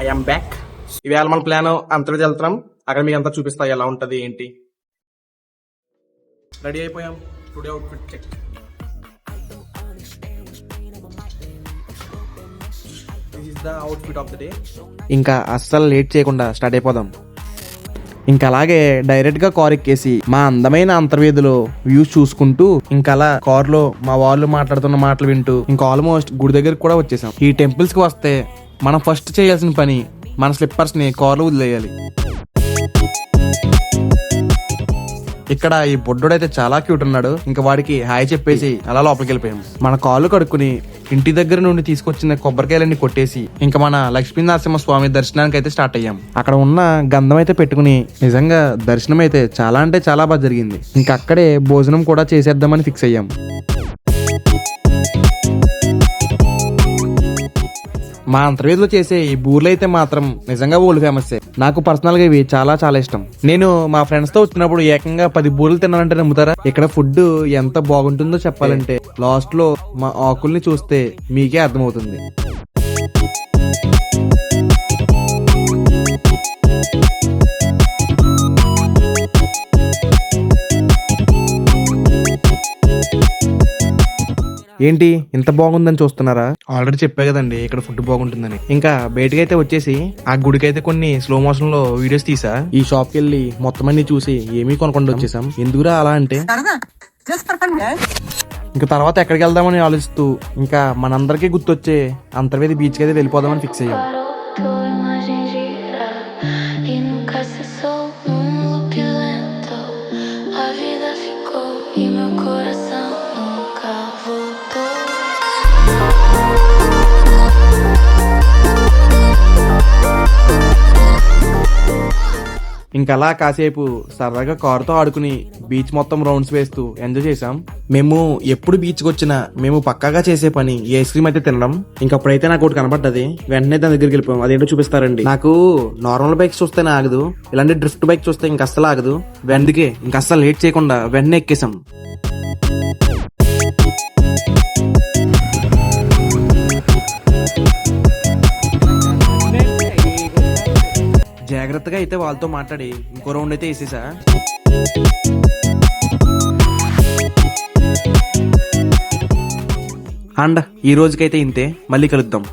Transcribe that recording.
I'm back. ఇవాళ మన plan Antarvedi వెళ్తున్నాం. అక్కడ మీకు అంతా చూపిస్తా ఎలా ఉంటది ఏంటి. రెడీ అయిపోయాం. Today outfit check. This is the outfit of the day. ఇంకా అస్సలు లేట్ చేయకుండా స్టార్ట్ అయిపోదాం. ఇంకా అలాగే డైరెక్ట్ గా కార్ ఎక్కేసి మా అందమైన అంతర్వేదిలో వ్యూస్ చూసుకుంటూ ఇంకా అలా కార్ లో మా వాళ్ళు మాట్లాడుతున్న మాటలు వింటూ ఇంకా ఆల్మోస్ట్ గుడి దగ్గరకు కూడా వచ్చేసాం. ఈ టెంపుల్స్ కి వస్తే మనం ఫస్ట్ చేయాల్సిన పని మన స్లిప్పర్స్ ని కార్లో వదిలేయాలి. ఇక్కడ ఈ బొడ్డోడైతే చాలా క్యూట్ ఉన్నాడు. ఇంకా వాడికి హాయ్ చెప్పేసి అలా లోపలికి వెళ్ళిపోయాం. మన కాళ్ళు కడుక్కుని ఇంటి దగ్గర నుండి తీసుకొచ్చిన కొబ్బరికాయలన్నీ కొట్టేసి ఇంకా మన లక్ష్మీ నరసింహ స్వామి దర్శనానికి అయితే స్టార్ట్ అయ్యాం. అక్కడ ఉన్న గంధం అయితే పెట్టుకుని నిజంగా దర్శనం అయితే చాలా అంటే చాలా బాగా జరిగింది. ఇంకా అక్కడే భోజనం కూడా చేసేద్దామని ఫిక్స్ అయ్యాం. మా అంతర్వేదిలో చేసే ఈ బూర్లు అయితే మాత్రం నిజంగా వరల్డ్ ఫేమస్. నాకు పర్సనల్ గా ఇవి చాలా చాలా ఇష్టం. నేను మా ఫ్రెండ్స్ తో వచ్చినప్పుడు ఏకంగా 10 బూరెలు తిన్నానంటే నమ్ముతారా? ఇక్కడ ఫుడ్ ఎంత బాగుంటుందో చెప్పాలంటే లాస్ట్ లో మా ఆకుల్ని చూస్తే మీకే అర్థమవుతుంది. ఏంటి ఇంత బాగుందని చూస్తున్నారా? ఆల్రెడీ చెప్పా కదండి ఇక్కడ ఫుడ్ బాగుంటుందని. ఇంకా బయటకి అయితే వచ్చేసి ఆ గుడికి అయితే కొన్ని స్లో మోషన్ లో వీడియోస్ తీసా. ఈ షాప్ కి వెళ్ళి మొత్తం అన్ని చూసి ఏమీ కొనకుండా వచ్చేసాం. ఎందుకురా అలా అంటే ఇంకా తర్వాత ఎక్కడికి వెళ్దామని ఆలోచిస్తూ ఇంకా మనందరికీ గుర్తొచ్చే అంతర్వేది బీచ్ కి అయితే వెళ్ళిపోదామని ఫిక్స్ అయ్యాం. ఇంకా అలా కాసేపు సరదాగా కారుతో ఆడుకుని బీచ్ మొత్తం రౌండ్స్ వేస్తూ ఎంజాయ్ చేసాం. మేము ఎప్పుడు బీచ్కి వచ్చినా మేము పక్కాగా చేసే పని ఈ ఐస్ క్రీమ్ అయితే తినడం. ఇంకప్పుడైతే నాకు ఒకటి కనబడ్డది. వెంటనే దాని దగ్గరికి వెళ్ళిపోయాం. అదేంటో చూపిస్తారండి. నాకు నార్మల్ బైక్స్ చూస్తేనే ఆగదు, ఇలాంటి డ్రిఫ్ట్ బైక్ చూస్తే ఇంక అస్సలు ఆగదు. అందుకే ఇంక అస్సలు లేట్ చేయకుండా వెంటనే ఎక్కేసాం. జాగ్రత్తగా అయితే వాళ్ళతో మాట్లాడి ఇంకో రౌండ్ అయితే వేసేసా. అండ్ ఈ రోజుకైతే ఇంతే. మళ్ళీ కలుద్దాం.